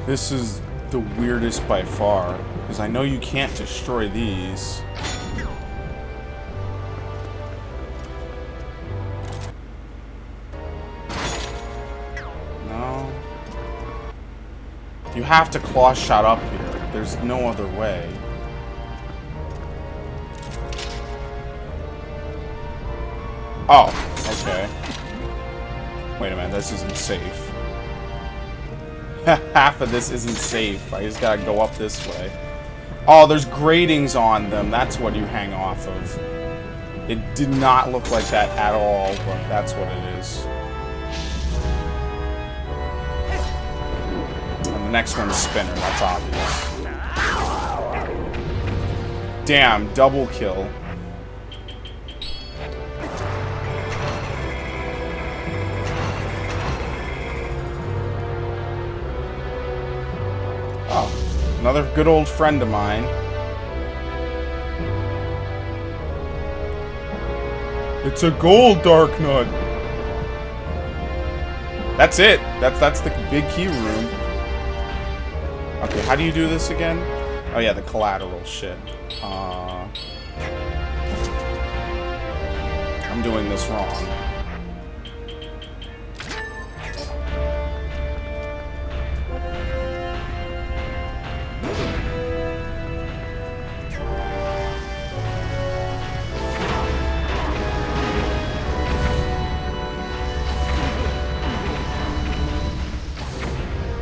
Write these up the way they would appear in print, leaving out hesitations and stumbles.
This is the weirdest by far, because I know you can't destroy these. No. You have to claw shot up here. There's no other way. Oh, okay. Wait a minute, this isn't safe. Half of this isn't safe. I just gotta go up this way. Oh, there's gratings on them. That's what you hang off of. It did not look like that at all, but that's what it is. And the next one's spinner, that's obvious. Damn, double kill. Another good old friend of mine. It's a gold Dark Nut. That's it. That's the big key room. Okay, how do you do this again? Oh yeah, the collateral shit. I'm doing this wrong.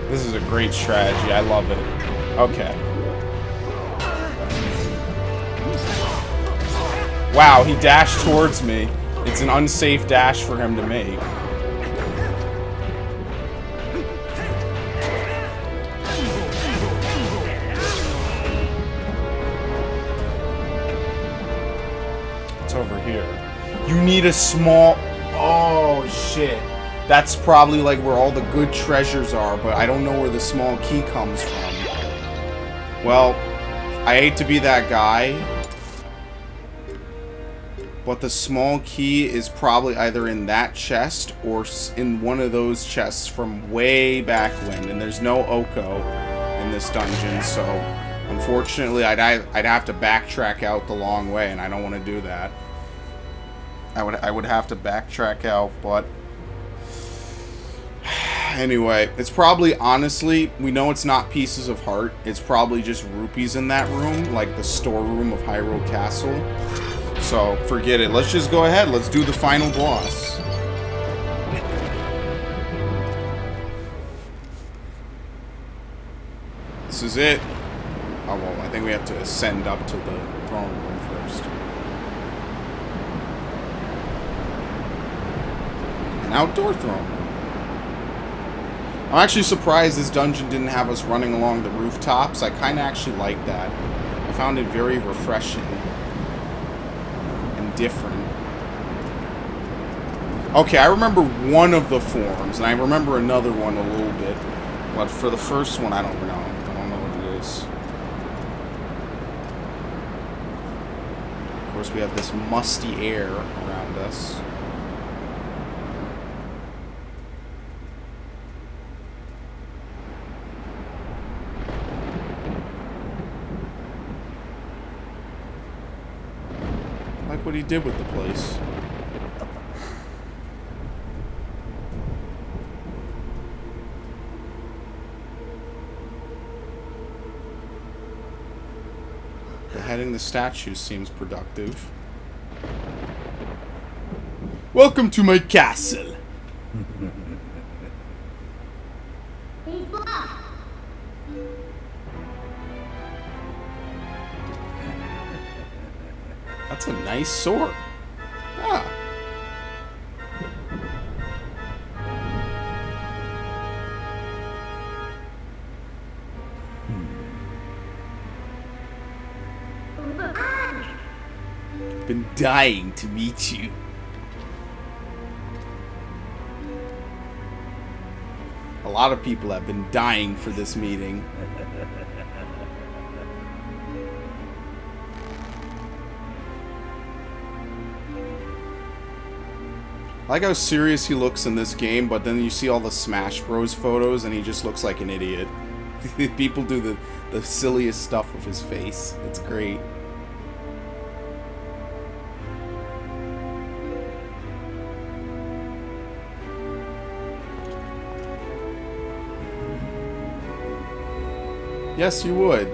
This is a great strategy. I love it. Okay. Wow, he dashed towards me. It's an unsafe dash for him to make. It's over here. You need a small... Oh, shit. That's probably like where all the good treasures are, but I don't know where the small key comes from. Well, I hate to be that guy, but the small key is probably either in that chest or in one of those chests from way back when, and there's no Oko in this dungeon, so unfortunately I'd have to backtrack out the long way, and I don't want to do that. I would have to backtrack out, but anyway, it's probably, honestly, we know it's not pieces of heart. It's probably just rupees in that room, like the storeroom of Hyrule Castle. So, forget it. Let's just go ahead. Let's do the final boss. This is it. Oh, well, I think we have to ascend up to the throne room first. An outdoor throne room. I'm actually surprised this dungeon didn't have us running along the rooftops. I kind of actually like that. I found it very refreshing and different. Okay, I remember one of the forms, and I remember another one a little bit. But for the first one, I don't know. I don't know what it is. Of course, we have this musty air around us. What he did with the place. Beheading the statue seems productive. Welcome to my castle. That's a nice sword. Ah. Been dying to meet you. A lot of people have been dying for this meeting. I like how serious he looks in this game, but then you see all the Smash Bros photos and he just looks like an idiot. People do the silliest stuff with his face. It's great. Yes, you would.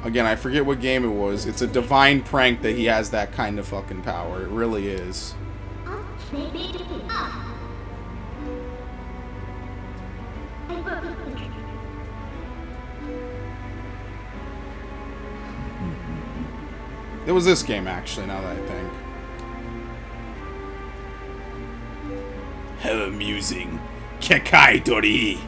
Again, I forget what game it was. It's a divine prank that he has that kind of fucking power. It really is. It was this game, actually, now that I think. How amusing. Kekai Dori.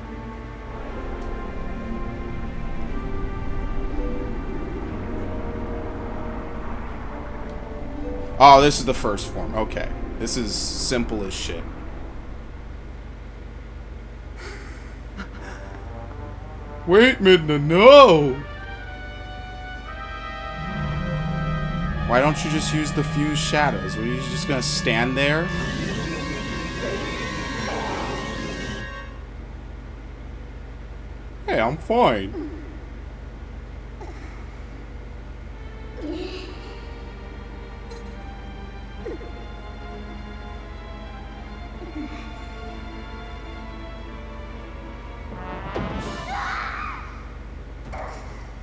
Oh, this is the first form. Okay. This is simple as shit. Wait, Midna, no! Why don't you just use the fused shadows? Were you just gonna stand there? Hey, I'm fine.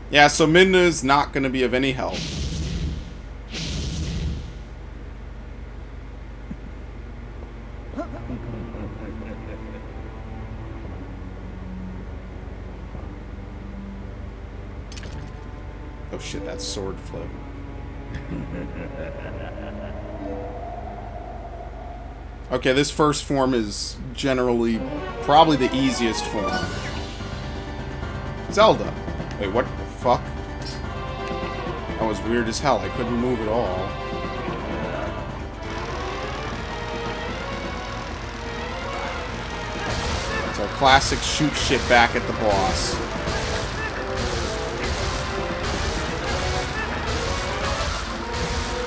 Yeah, so Midna is not going to be of any help. Oh shit, that's sword flip. Okay, this first form is generally probably the easiest form. Zelda. Wait, what the fuck? That was weird as hell. I couldn't move at all. It's our classic shoot shit back at the boss.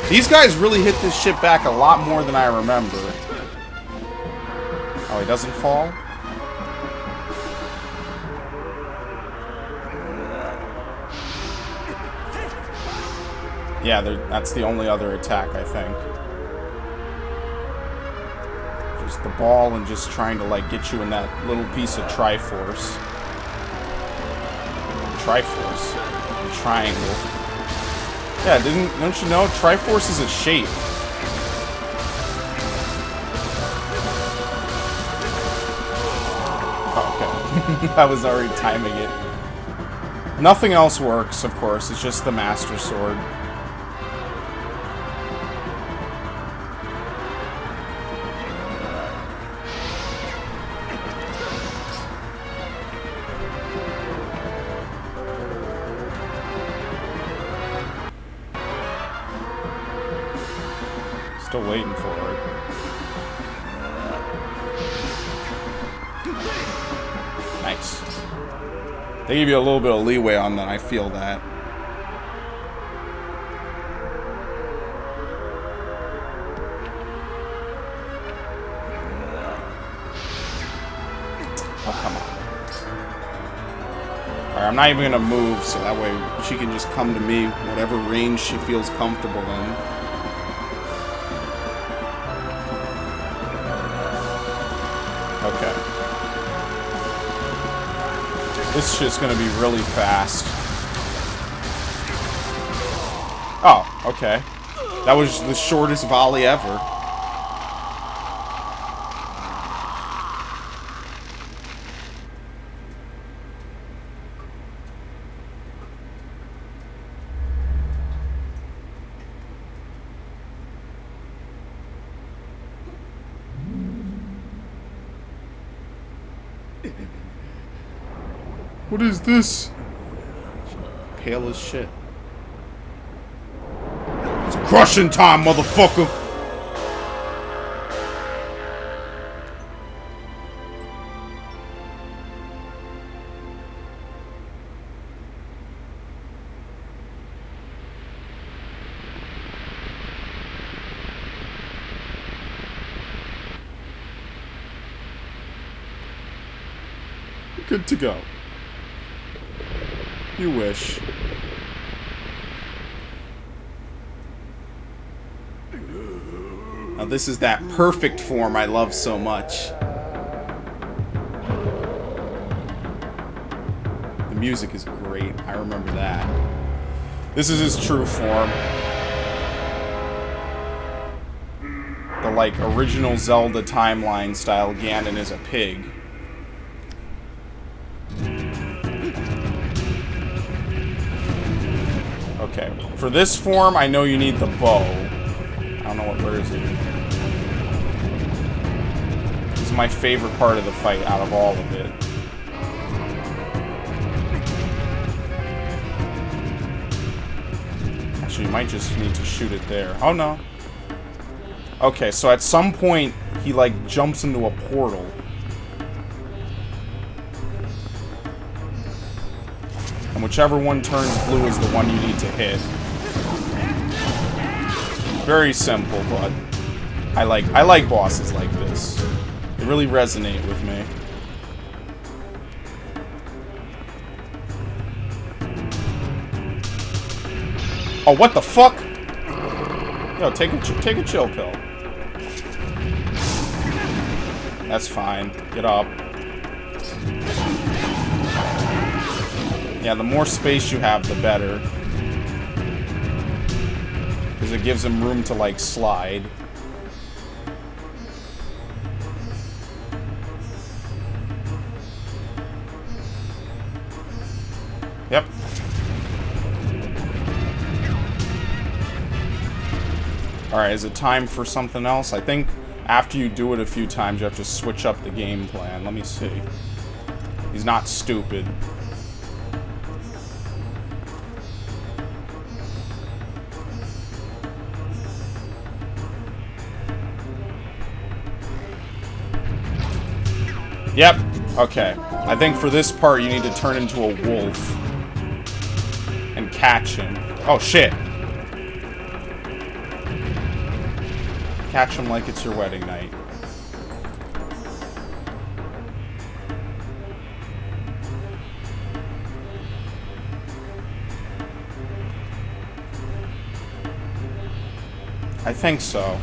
These guys really hit this shit back a lot more than I remember. Oh, he doesn't fall? Yeah, that's the only other attack, I think. Just the ball and just trying to, like, get you in that little piece of Triforce. Triforce? Triangle. Yeah, don't you know? Triforce is a shape. Oh, okay. I was already timing it. Nothing else works, of course. It's just the Master Sword. Still waiting for it. Nice. They give you a little bit of leeway on that, I feel that. Oh, come on. Alright, I'm not even gonna move, so that way she can just come to me, whatever range she feels comfortable in. Okay. This shit's gonna be really fast. Oh, okay. That was the shortest volley ever. What is this? Pale as shit. It's crushing time, motherfucker! Good to go. You wish. Now this is that perfect form I love so much. The music is great. I remember that. This is his true form. The, like, original Zelda timeline style Ganon is a pig. Okay, for this form, I know you need the bow. I don't know where is it. This is my favorite part of the fight out of all of it. Actually, you might just need to shoot it there. Oh, no. Okay, so at some point, he, like, jumps into a portal. And whichever one turns blue is the one you need to hit. Very simple, but I like bosses like this. They really resonate with me. Oh, what the fuck? Yo, take a chill pill. That's fine. Get up. Yeah, the more space you have, the better. Because it gives him room to, like, slide. Yep. Alright, is it time for something else? I think after you do it a few times, you have to switch up the game plan. Let me see. He's not stupid. Yep. Okay. I think for this part, you need to turn into a wolf. And catch him. Oh, shit. Catch him like it's your wedding night. I think so.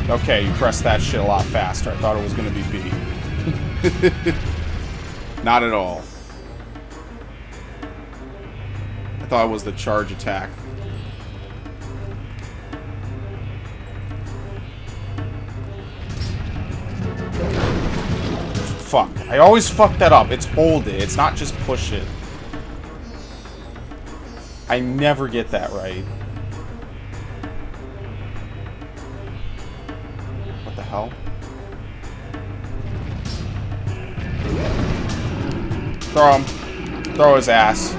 Okay, you pressed that shit a lot faster. I thought it was gonna be B. Not at all. I thought it was the charge attack. Fuck. I always fuck that up. It's hold it. It's not just push it. I never get that right. What the hell? Throw him. Throw his ass.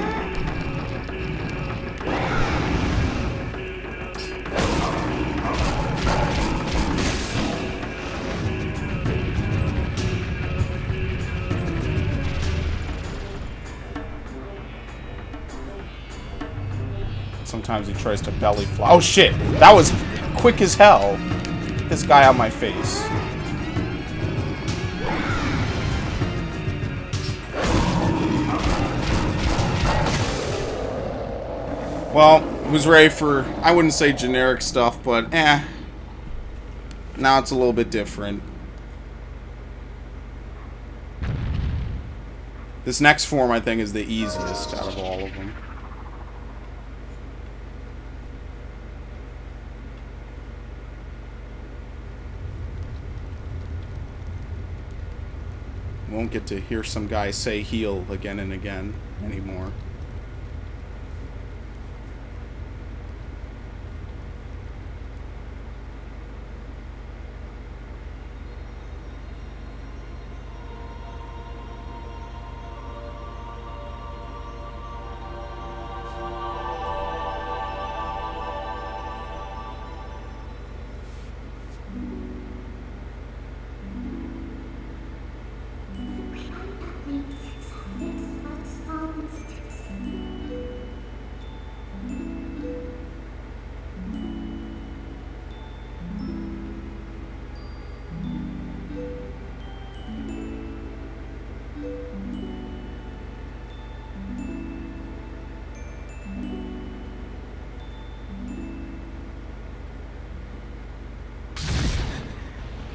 Sometimes he tries to belly fly. Oh shit! That was quick as hell. Get this guy out my face. Well, who's ready for, I wouldn't say generic stuff, but now it's a little bit different. This next form, I think, is the easiest out of all of them. Won't get to hear some guy say heal again and again anymore.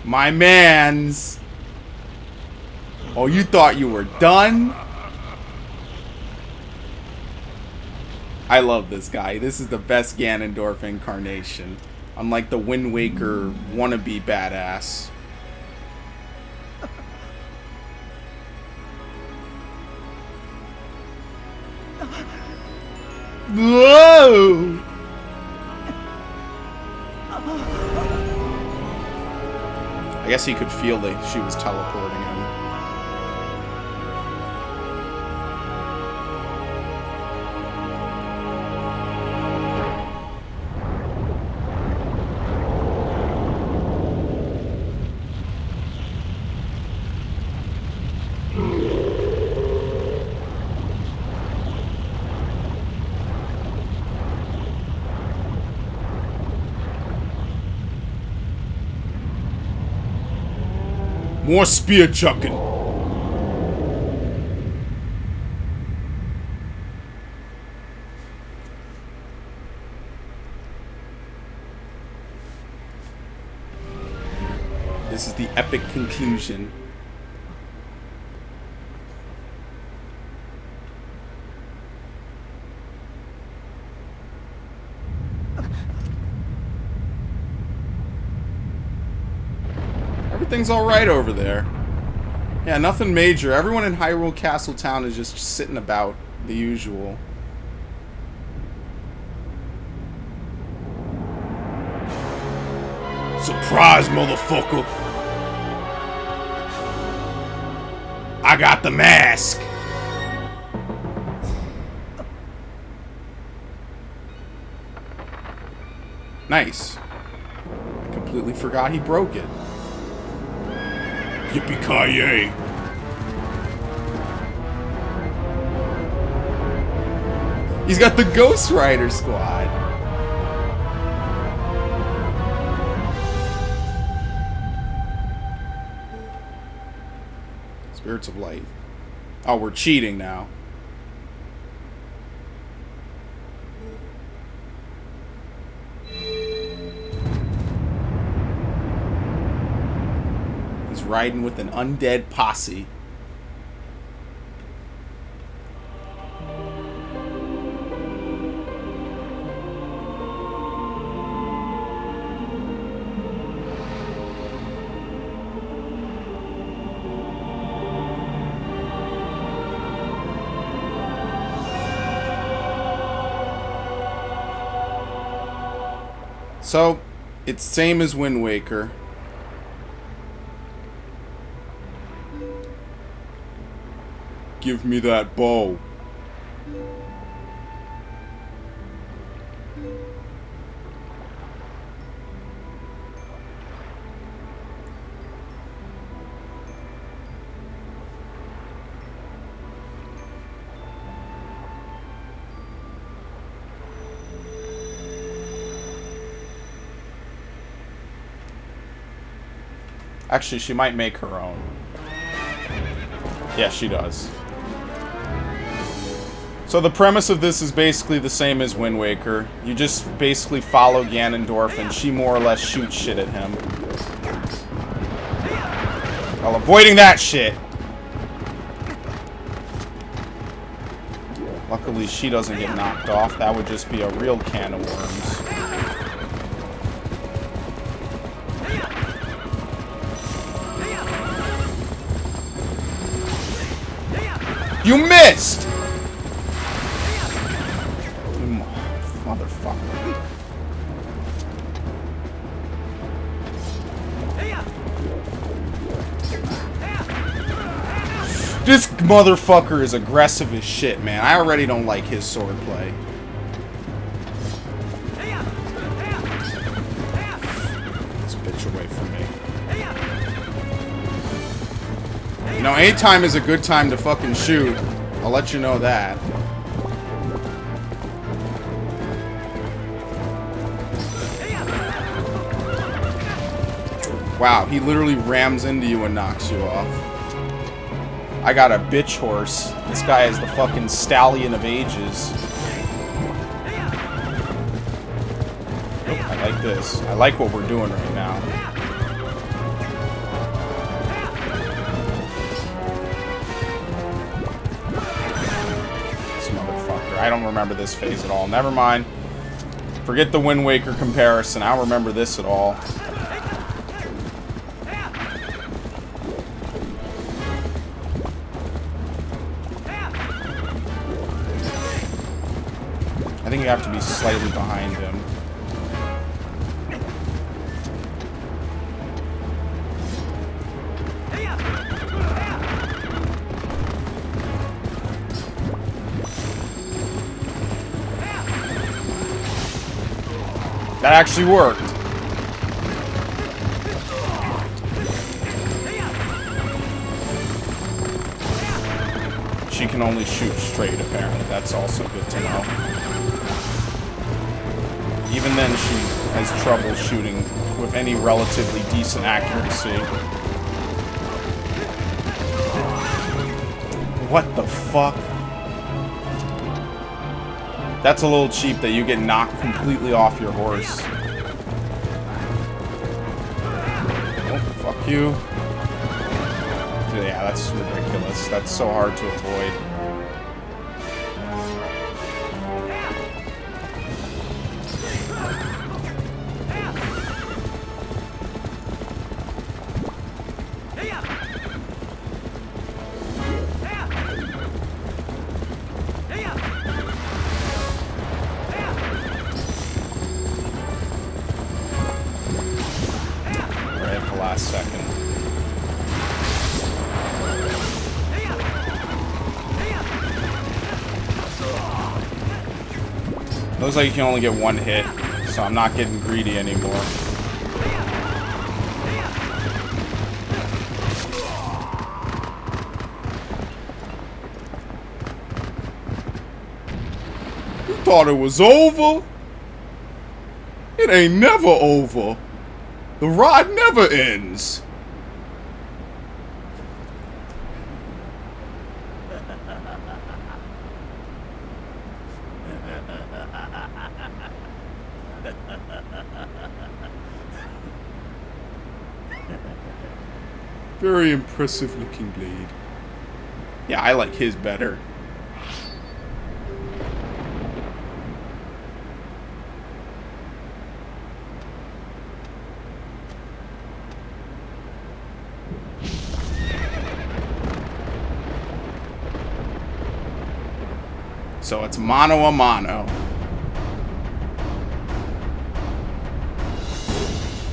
My mans. Oh, you thought you were done? I love this guy. This is the best Ganondorf incarnation. Unlike the Wind Waker wannabe badass. Whoa! I guess he could feel that she was teleporting him. More spear chucking. This is the epic conclusion. Everything's alright over there. Yeah, nothing major. Everyone in Hyrule Castle Town is just sitting about the usual. Surprise, motherfucker! I got the mask! Nice. I completely forgot he broke it. Yippee-ki-yay! He's got the Ghost Rider squad! Spirits of Light. Oh, we're cheating now. Riding with an undead posse. So, it's same as Wind Waker. Give me that bow. Actually, she might make her own. Yeah, she does. So the premise of this is basically the same as Wind Waker. You just basically follow Ganondorf and she more or less shoots shit at him. While avoiding that shit. Luckily she doesn't get knocked off. That would just be a real can of worms. You missed! Motherfucker. This motherfucker is aggressive as shit, man. I already don't like his swordplay. This bitch away from me. You know, anytime is a good time to fucking shoot. I'll let you know that. Wow, he literally rams into you and knocks you off. I got a bitch horse. This guy is the fucking stallion of ages. Oh, I like this. I like what we're doing right now. don't remember this phase at all. Never mind. Forget the Wind Waker comparison. I don't remember this at all. I think you have to be slightly behind him. That actually worked. She can only shoot straight, apparently. That's also good to know. Even then, she has trouble shooting with any relatively decent accuracy. What the fuck? That's a little cheap that you get knocked completely off your horse. Oh, fuck you. Yeah, that's ridiculous. That's so hard to avoid. Second. Looks like you can only get one hit, so I'm not getting greedy anymore. You thought it was over? It ain't never over. The ride never ends. Very impressive looking blade. Yeah, I like his better. So it's mano a mano.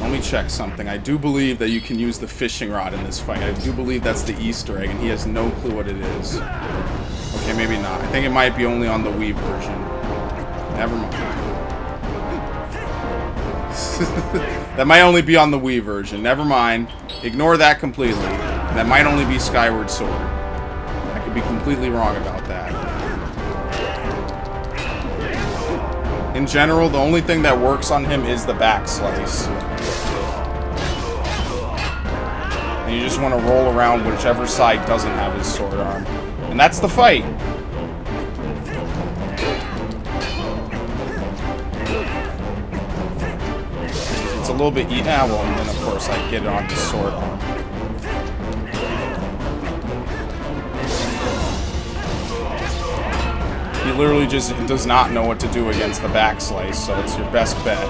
Let me check something. I do believe that you can use the fishing rod in this fight. I do believe that's the Easter egg, and he has no clue what it is. Okay, maybe not. I think it might be only on the Wii version. Never mind. That might only be on the Wii version. Never mind. Ignore that completely. That might only be Skyward Sword. I could be completely wrong about that. In general, the only thing that works on him is the back slice. And you just want to roll around whichever side doesn't have his sword arm. And that's the fight. It's a little bit well, and then of course I get it on his sword arm. He literally just does not know what to do against the back slice, so it's your best bet.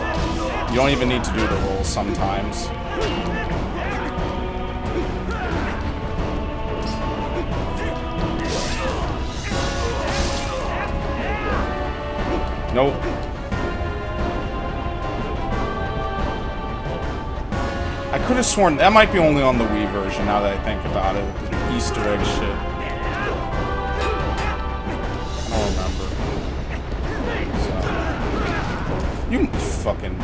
You don't even need to do the rolls sometimes. Nope. I could have sworn that might be only on the Wii version now that I think about it, with the Easter egg shit. You fucking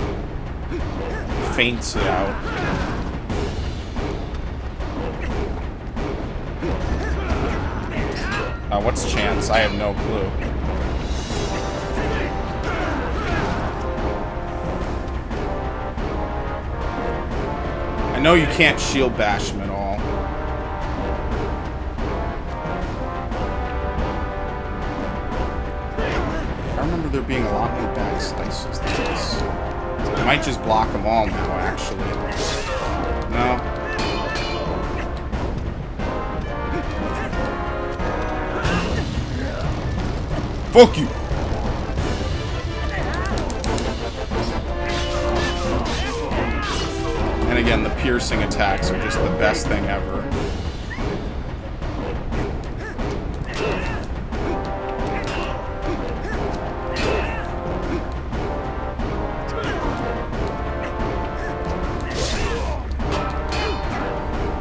faints it out. What's chance? I have no clue. I know you can't shield bash him at all. I remember there being a lot more back slices than this. I might just block them all now, actually. No. Fuck you! reversing attacks are just the best thing ever.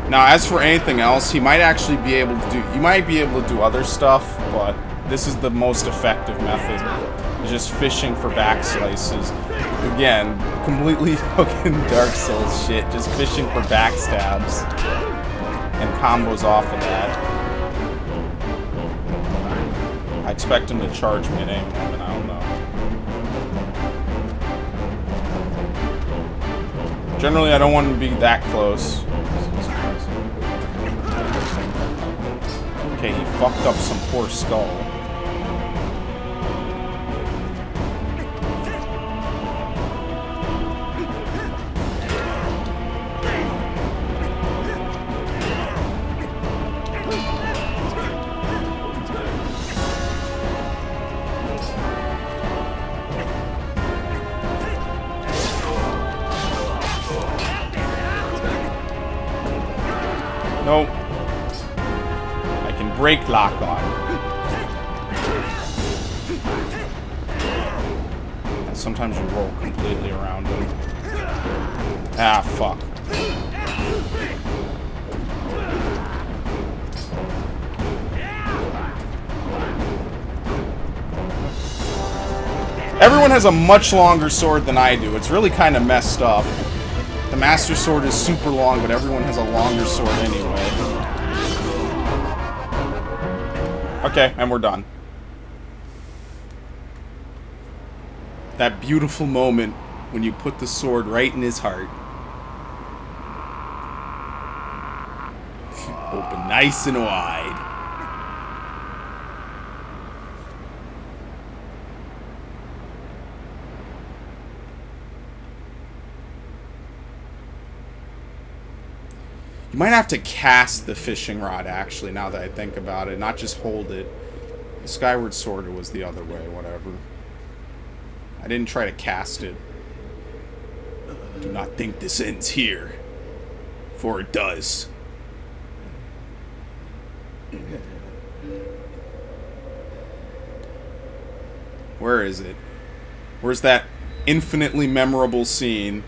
Now, as for anything else, he might actually be able to do... You might be able to do other stuff, but this is the most effective method. Just fishing for back slices. Again, completely fucking Dark Souls shit. Just fishing for backstabs. And combos off of that. I expect him to charge me at any moment, I don't know. Generally, I don't want him to be that close. Okay, he fucked up some poor skull. Nope. I can break lock on. And sometimes you roll completely around him. Ah, fuck. Everyone has a much longer sword than I do. It's really kind of messed up. The Master Sword is super long, but everyone has a longer sword anyway. Okay, and we're done. That beautiful moment when you put the sword right in his heart. Open nice and wide. You might have to cast the fishing rod, actually, now that I think about it. Not just hold it. The Skyward Sword was the other way, whatever. I didn't try to cast it. Do not think this ends here. For it does. Where is it? Where's that infinitely memorable scene?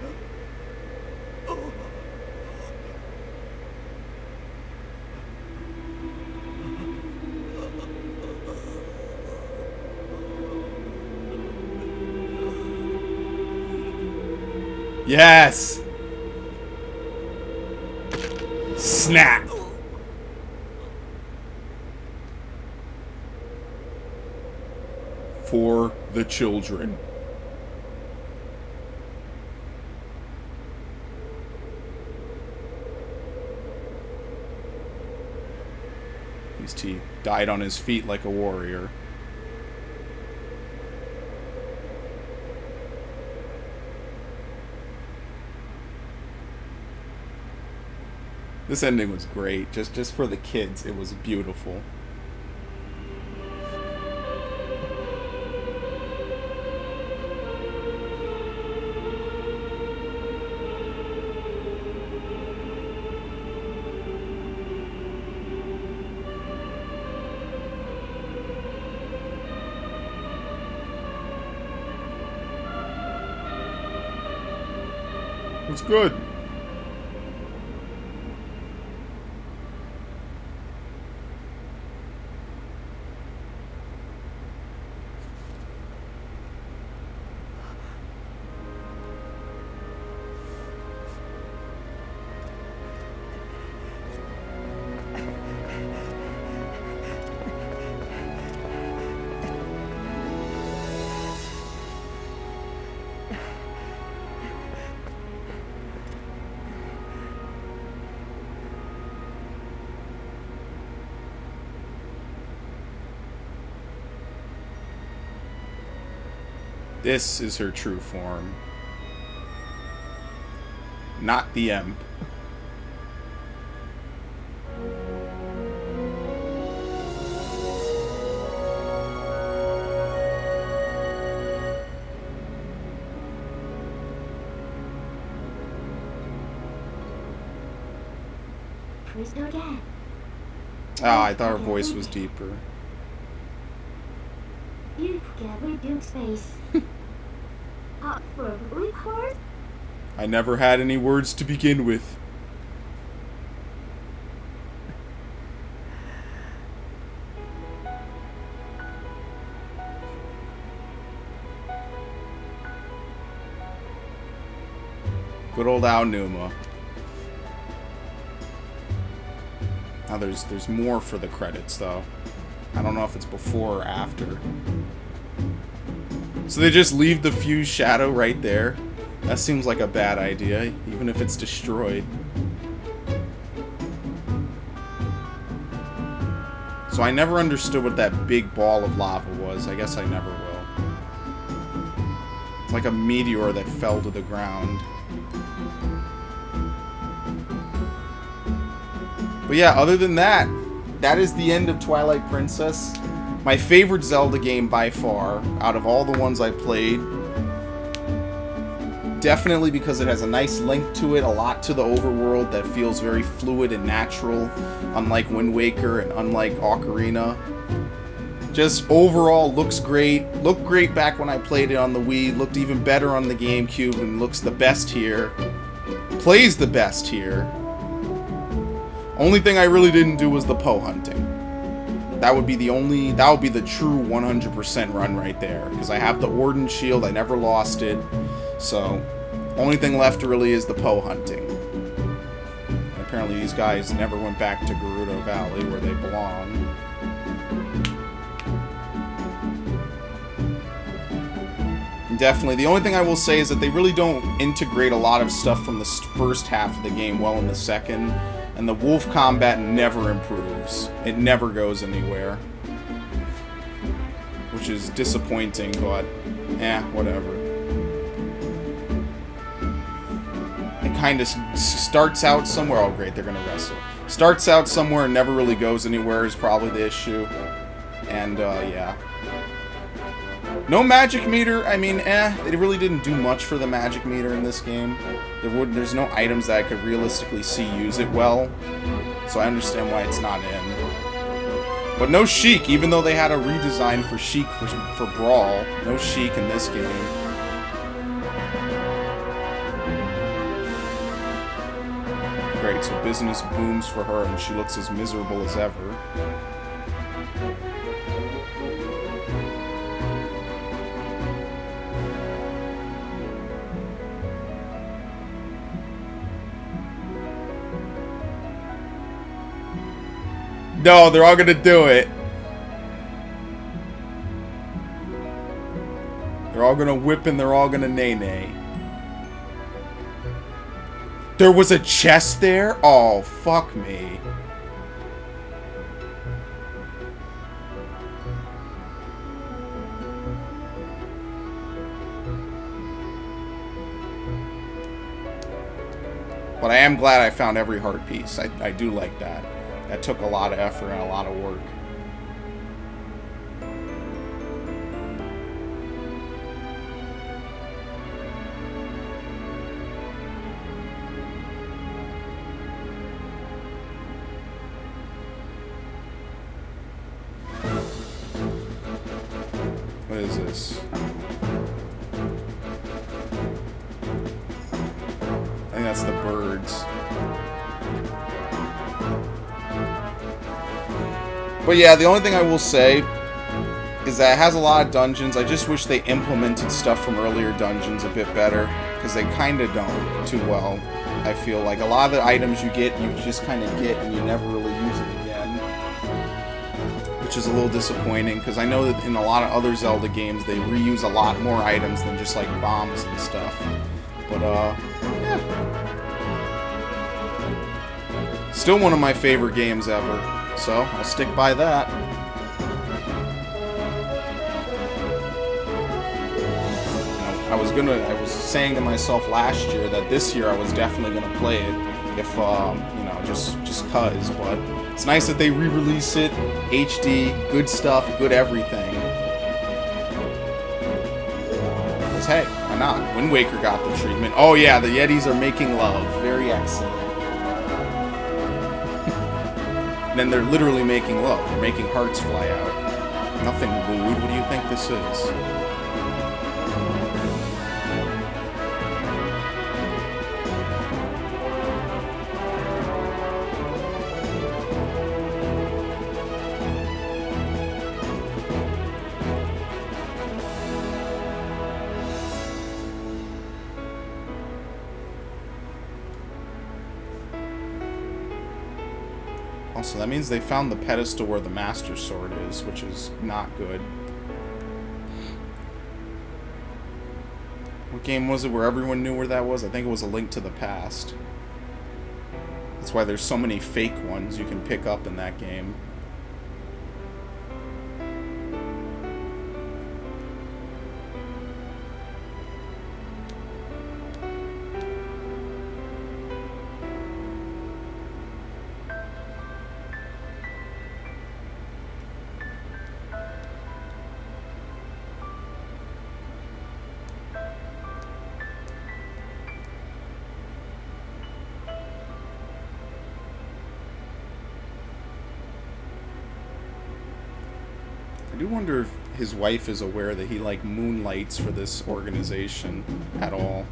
Yes! Snap! For the children. At least he died on his feet like a warrior. This ending was great. Just for the kids, it was beautiful. It's good. This is her true form. Not the Imp. crystal again. Ah, I thought her voice was deeper. You forget we built space. For a blue card? I never had any words to begin with. Good old Aonuma. Now there's more for the credits though. I don't know if it's before or after. So they just leave the fused shadow right there. That seems like a bad idea, even if it's destroyed. So I never understood what that big ball of lava was. I guess I never will. It's like a meteor that fell to the ground. But yeah, other than that, that is the end of Twilight Princess. My favorite Zelda game by far, out of all the ones I played. Definitely because it has a nice link to it, a lot to the overworld that feels very fluid and natural, unlike Wind Waker and unlike Ocarina. Just overall looks great. Looked great back when I played it on the Wii, looked even better on the GameCube, and looks the best here. Plays the best here. Only thing I really didn't do was the Poe hunting. That would be the true 100% run right there. Because I have the Orden Shield, I never lost it. So, only thing left really is the Poe hunting. And apparently these guys never went back to Gerudo Valley where they belong. Definitely. The only thing I will say is that they really don't integrate a lot of stuff from the first half of the game well in the second. And the wolf combat never improves. It never goes anywhere. Which is disappointing, but whatever. It kind of starts out somewhere. Oh, great, they're going to wrestle. Starts out somewhere and never really goes anywhere is probably the issue. And, yeah. No magic meter. I mean, they really didn't do much for the magic meter in this game. There's no items that I could realistically see use it well. So I understand why it's not in. But no Sheik, even though they had a redesign for Sheik for Brawl. No Sheik in this game. Great, so business booms for her and she looks as miserable as ever. No, they're all gonna do it. They're all gonna whip and they're all gonna nay-nay. There was a chest there? Oh, fuck me. But I am glad I found every heart piece. I do like that. That took a lot of effort and a lot of work. What is this? I think that's the birds. But yeah, the only thing I will say is that it has a lot of dungeons. I just wish they implemented stuff from earlier dungeons a bit better, because they kind of don't too well. I feel like a lot of the items you get, you just kind of get and you never really use it again. Which is a little disappointing, because I know that in a lot of other Zelda games, they reuse a lot more items than just like bombs and stuff. But, yeah. Still one of my favorite games ever. So, I'll stick by that. I was saying to myself last year that this year I was definitely gonna play it, if, you know, just cause, but it's nice that they re-release it, HD, good stuff, good everything. Because, hey, why not? Wind Waker got the treatment. Oh yeah, the Yetis are making love. Very excellent. then they're literally making love. They're making hearts fly out. Nothing lewd. What do you think this is? Also, that means they found the pedestal where the Master Sword is, which is not good. What game was it where everyone knew where that was? I think it was A Link to the Past. That's why there's so many fake ones you can pick up in that game. I do wonder if his wife is aware that he, like, moonlights for this organization at all.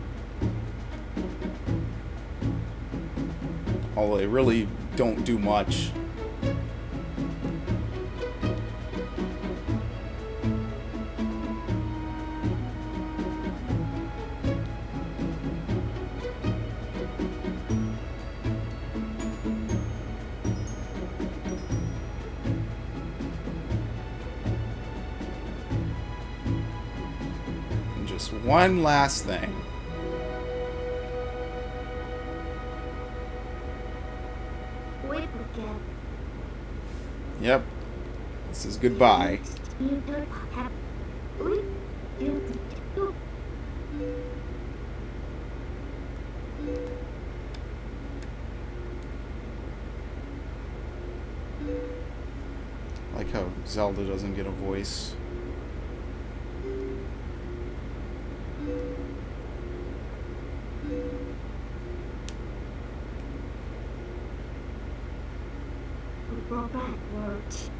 Although they really don't do much. One last thing. Wait again. Yep. This is goodbye. You don't have. We do. Like how Zelda doesn't get a voice. Go backwards.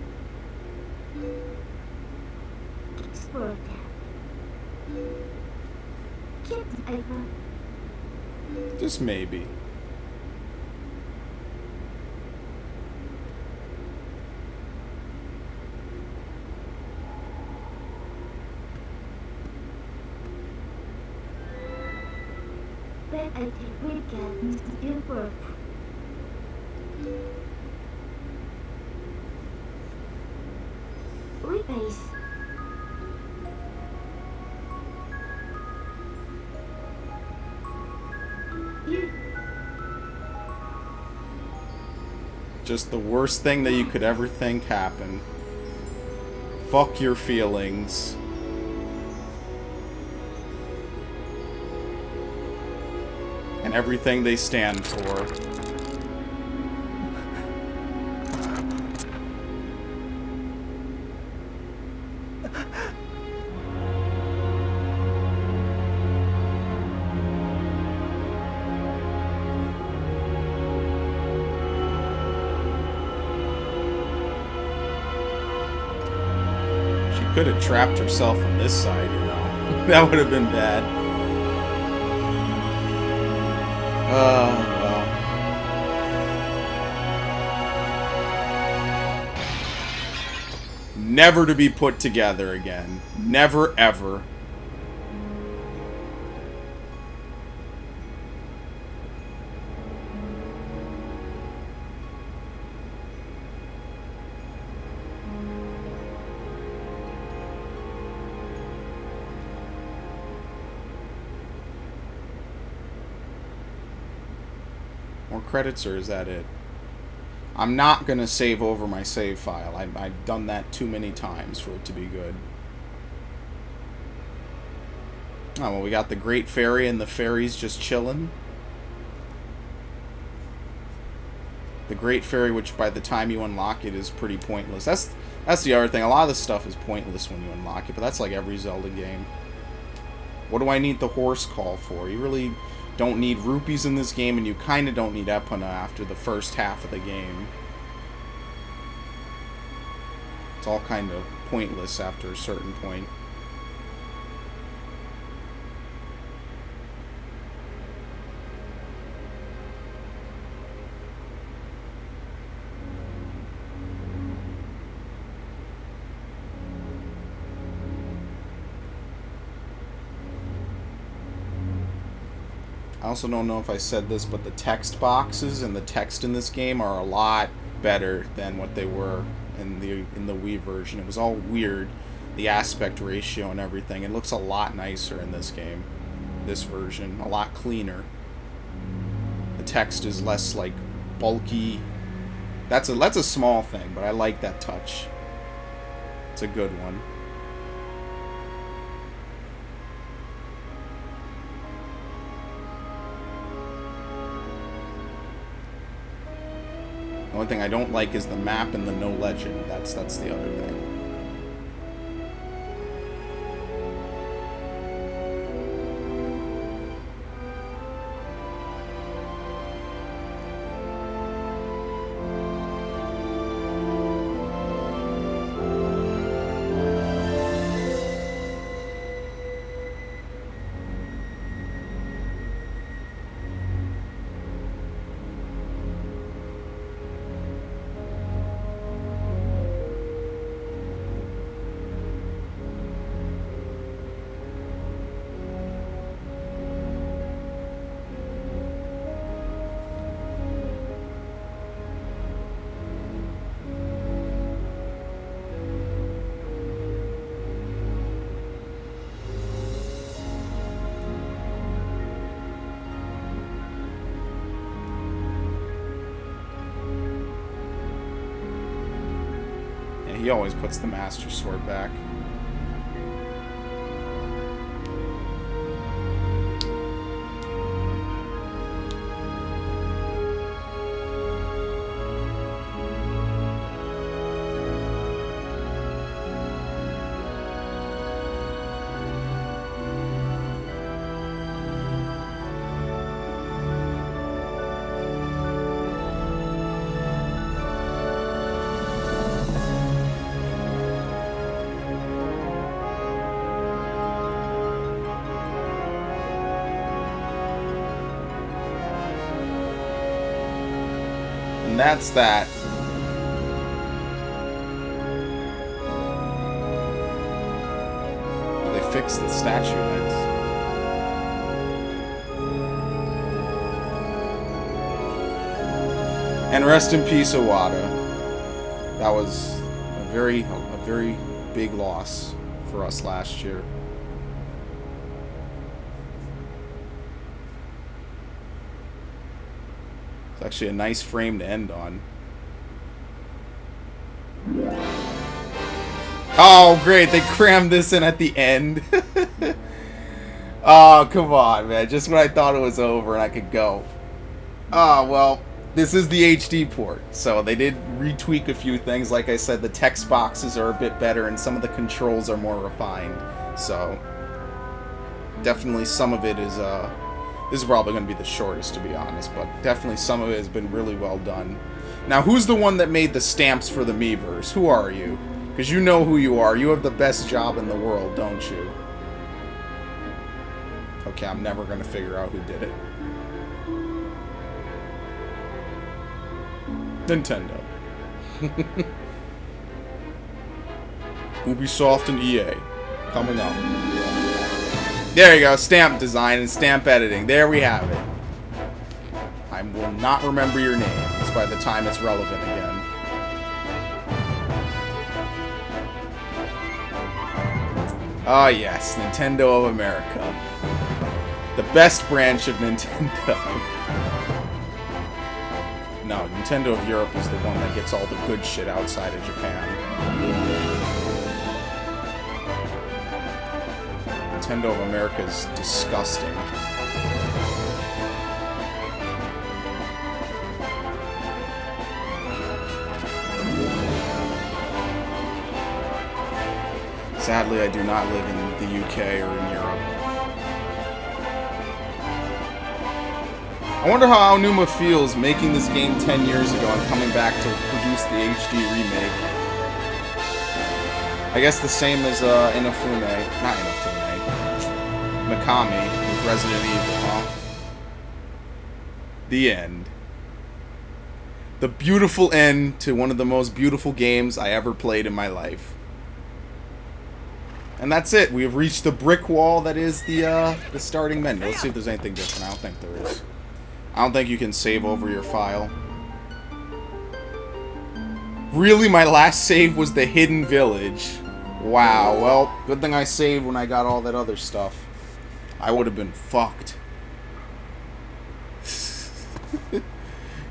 It's worth it. Kids ever. Just maybe. Then I think weekends in work. We face. You. Just the worst thing that you could ever think happened. Fuck your feelings. And everything they stand for. Could have trapped herself on this side, you know. That would have been bad. Well. Never to be put together again. Never, ever. More credits, or is that it? I'm not going to save over my save file. I've done that too many times for it to be good. Oh, well, we got the Great Fairy and the fairies just chilling. The Great Fairy, which by the time you unlock it is pretty pointless. That's the other thing. A lot of this stuff is pointless when you unlock it, but that's like every Zelda game. What do I need the horse call for? You really don't need rupees in this game, and you kind of don't need Epona after the first half of the game. It's all kind of pointless after a certain point. I also don't know if I said this, but the text boxes and the text in this game are a lot better than what they were in the Wii version. It was all weird, the aspect ratio and everything. It looks a lot nicer in this game, this version, a lot cleaner. The text is less like bulky. That's a small thing, but I like that touch. It's a good one. The only thing I don't like is the map and the no legend. That's the other thing. He always puts the Master Sword back. That's that. Oh, they fixed the statue heads. And rest in peace, Iwata. That was a very big loss for us last year. It's actually a nice frame to end on. Oh, great. They crammed this in at the end. Oh, come on, man. Just when I thought it was over and I could go. Oh, well, this is the HD port. So they did retweak a few things. Like I said, the text boxes are a bit better and some of the controls are more refined. So definitely some of it is... This is probably going to be the shortest, to be honest, but definitely some of it has been really well done. Now, who's the one that made the stamps for the Miiverse? Who are you? Because you know who you are. You have the best job in the world, don't you? Okay, I'm never going to figure out who did it. Nintendo. Ubisoft and EA. Coming up. There you go, stamp design and stamp editing. There we have it. I will not remember your names by the time it's relevant again. Ah, yes, Nintendo of America. The best branch of Nintendo. No, Nintendo of Europe is the one that gets all the good shit outside of Japan. Nintendo of America is disgusting. Sadly, I do not live in the UK or in Europe. I wonder how Aonuma feels making this game 10 years ago and coming back to produce the HD remake. I guess the same as Inafune. Not Inafune. Mikami with Resident Evil, huh? The end. The beautiful end to one of the most beautiful games I ever played in my life. And that's it. We have reached the brick wall that is the starting menu. Let's see if there's anything different. I don't think there is. I don't think you can save over your file. Really, my last save was the hidden village. Wow. Well, good thing I saved when I got all that other stuff. I would have been fucked.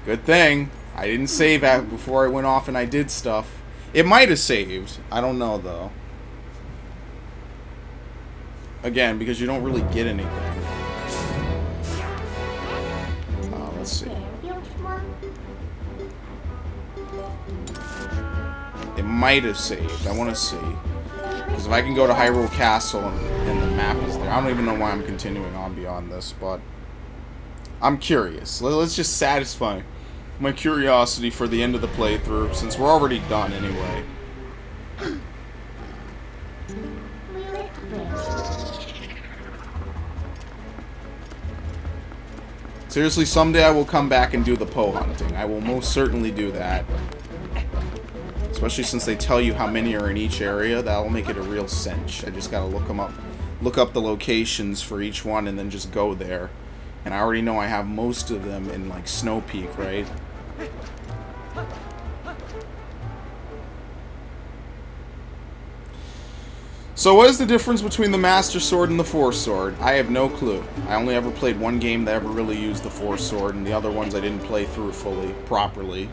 Good thing I didn't save before I went off and I did stuff. It might have saved. I don't know, though. Again, because you don't really get anything. Let's see. It might have saved. I want to see. Because if I can go to Hyrule Castle and the map is there. I don't even know why I'm continuing on beyond this, but I'm curious. Let's just satisfy my curiosity for the end of the playthrough, since we're already done anyway. Seriously, someday I will come back and do the Poe hunting. I will most certainly do that. Especially since they tell you how many are in each area. That'll make it a real cinch. I just gotta look them up. Look up the locations for each one and then just go there. And I already know I have most of them in, like, Snow Peak, right? So what is the difference between the Master Sword and the Force Sword? I have no clue. I only ever played one game that ever really used the Force Sword, and the other ones I didn't play through fully, properly.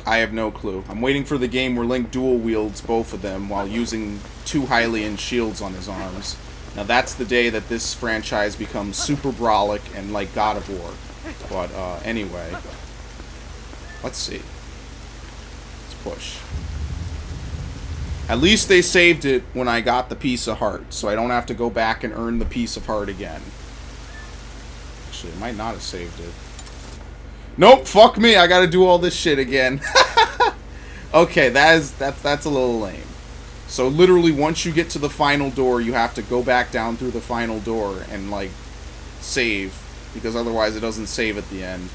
I have no clue. I'm waiting for the game where Link dual wields both of them while using 2 Hylian shields on his arms. Now that's the day that this franchise becomes super brolic and like God of War. But anyway, let's see. Let's push. At least they saved it when I got the piece of heart, so I don't have to go back and earn the piece of heart again. Actually, it might not have saved it. Nope, fuck me, I gotta do all this shit again. Okay, that's a little lame. So literally, once you get to the final door, you have to go back down through the final door and, like, save, because otherwise it doesn't save at the end.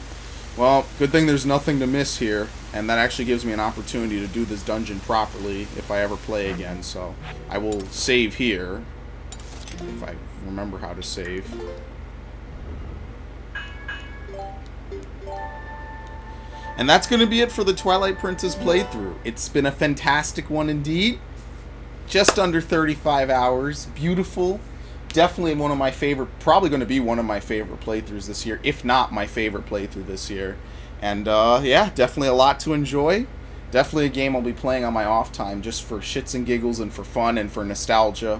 Well, good thing there's nothing to miss here, and that actually gives me an opportunity to do this dungeon properly if I ever play again, so I will save here, if I remember how to save. And that's going to be it for the Twilight Princess playthrough. It's been a fantastic one indeed. Just under 35 hours. Beautiful. Definitely one of my favorite, probably going to be one of my favorite playthroughs this year, if not my favorite playthrough this year. And yeah, definitely a lot to enjoy. Definitely a game I'll be playing on my off time just for shits and giggles and for fun and for nostalgia.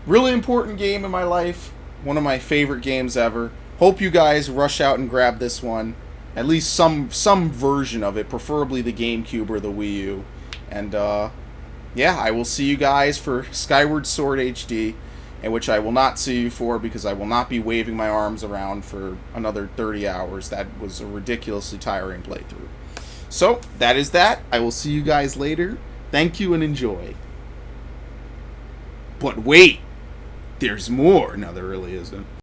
Really important game in my life. One of my favorite games ever. Hope you guys rush out and grab this one. At least some version of it, preferably the GameCube or the Wii U. And yeah, I will see you guys for Skyward Sword HD, in which I will not see you for because I will not be waving my arms around for another 30 hours. That was a ridiculously tiring playthrough. So, that is that. I will see you guys later. Thank you and enjoy. But wait, there's more. No, there really isn't.